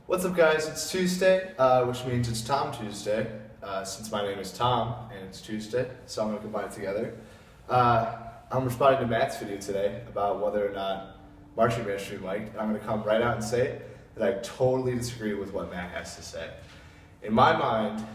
What's up, guys? It's Tuesday, which means it's Tom Tuesday, since my name is Tom and it's Tuesday, so I'm going to combine it together. I'm responding to Matt's video today about whether or not marching band should be mic'd, and I'm going to come right out and say that I totally disagree with what Matt has to say. In my mind,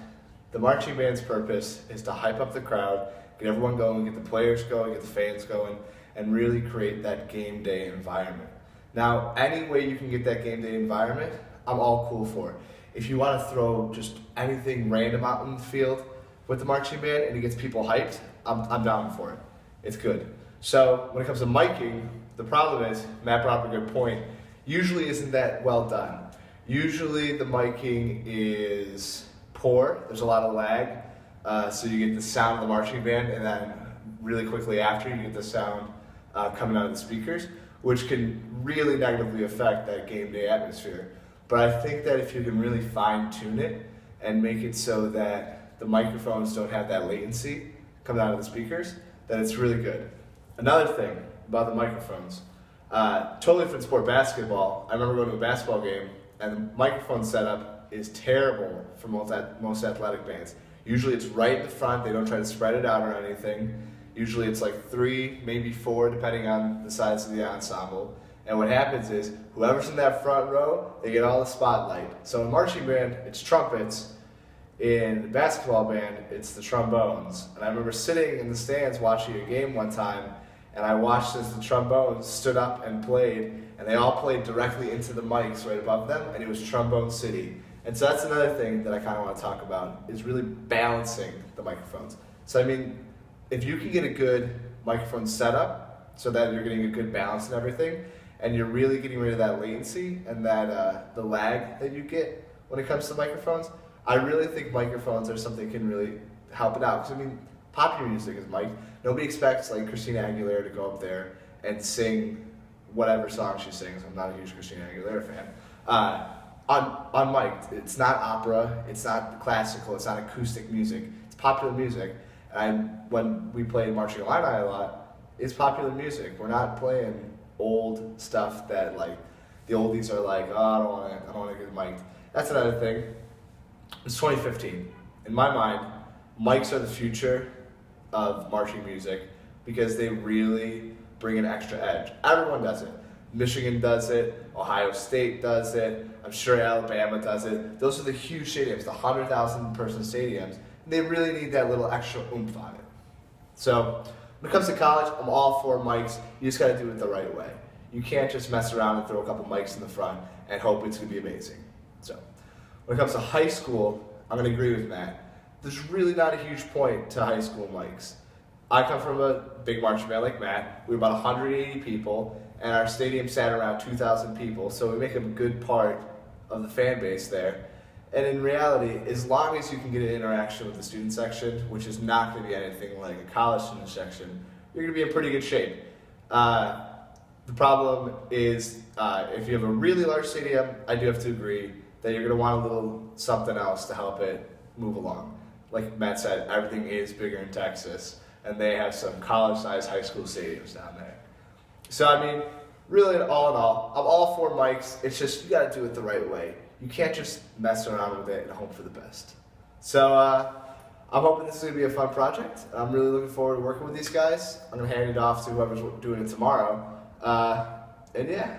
the marching band's purpose is to hype up the crowd, get everyone going, get the players going, get the fans going, and really create that game day environment. Now, any way you can get that game day environment, I'm all cool for it. If you want to throw just anything random out in the field with the marching band and it gets people hyped, I'm down for it. It's good. So when it comes to miking, the problem is, Matt brought up a good point, usually isn't that well done. Usually the miking is poor, there's a lot of lag, so you get the sound of the marching band and then really quickly after you get the sound coming out of the speakers, which can really negatively affect that game day atmosphere. But I think that if you can really fine tune it and make it so that the microphones don't have that latency coming out of the speakers, then it's really good. Another thing about the microphones, totally different sport, basketball. I remember going to a basketball game and the microphone setup is terrible for most athletic bands. Usually it's right in the front, they don't try to spread it out or anything. Usually it's like 3, maybe 4, depending on the size of the ensemble. And what happens is, whoever's in that front row, they get all the spotlight. So in marching band, it's trumpets. In the basketball band, it's the trombones. And I remember sitting in the stands watching a game one time, and I watched as the trombones stood up and played, and they all played directly into the mics right above them, and it was Trombone City. And so that's another thing that I kind of want to talk about, is really balancing the microphones. So I mean, if you can get a good microphone setup so that you're getting a good balance and everything, and you're really getting rid of that latency and that the lag that you get when it comes to microphones, I really think microphones are something that can really help it out. Because I mean, popular music is mic'd. Nobody expects like Christina Aguilera to go up there and sing whatever song she sings. I'm not a huge Christina Aguilera fan. On mic'd, it's not opera, it's not classical, it's not acoustic music. It's popular music. And when we play Marching Illini a lot, it's popular music. We're not playing old stuff that like the oldies are like, oh, I don't want to get mic'd. That's another thing. It's 2015. In my mind, mics are the future of marching music because they really bring an extra edge. Everyone does it. Michigan does it. Ohio State does it. I'm sure Alabama does it. Those are the huge stadiums, the 100,000 person stadiums. And they really need that little extra oomph on it. So when it comes to college, I'm all for mics. You just got to do it the right way. You can't just mess around and throw a couple mics in the front and hope it's going to be amazing. So when it comes to high school, I'm going to agree with Matt. There's really not a huge point to high school mics. I come from a big marching band like Matt. We were about 180 people, and our stadium sat around 2,000 people, so we make a good part of the fan base there. And in reality, as long as you can get an interaction with the student section, which is not going to be anything like a college student section, you're going to be in pretty good shape. The problem is, if you have a really large stadium, I do have to agree that you're going to want a little something else to help it move along. Like Matt said, everything is bigger in Texas, and they have some college-sized high school stadiums down there. So I mean, really all in all, I'm all for mics. It's just, you got to do it the right way. You can't just mess around with it and hope for the best. So I'm hoping this is going to be a fun project. I'm really looking forward to working with these guys. I'm going to hand it off to whoever's doing it tomorrow. And yeah.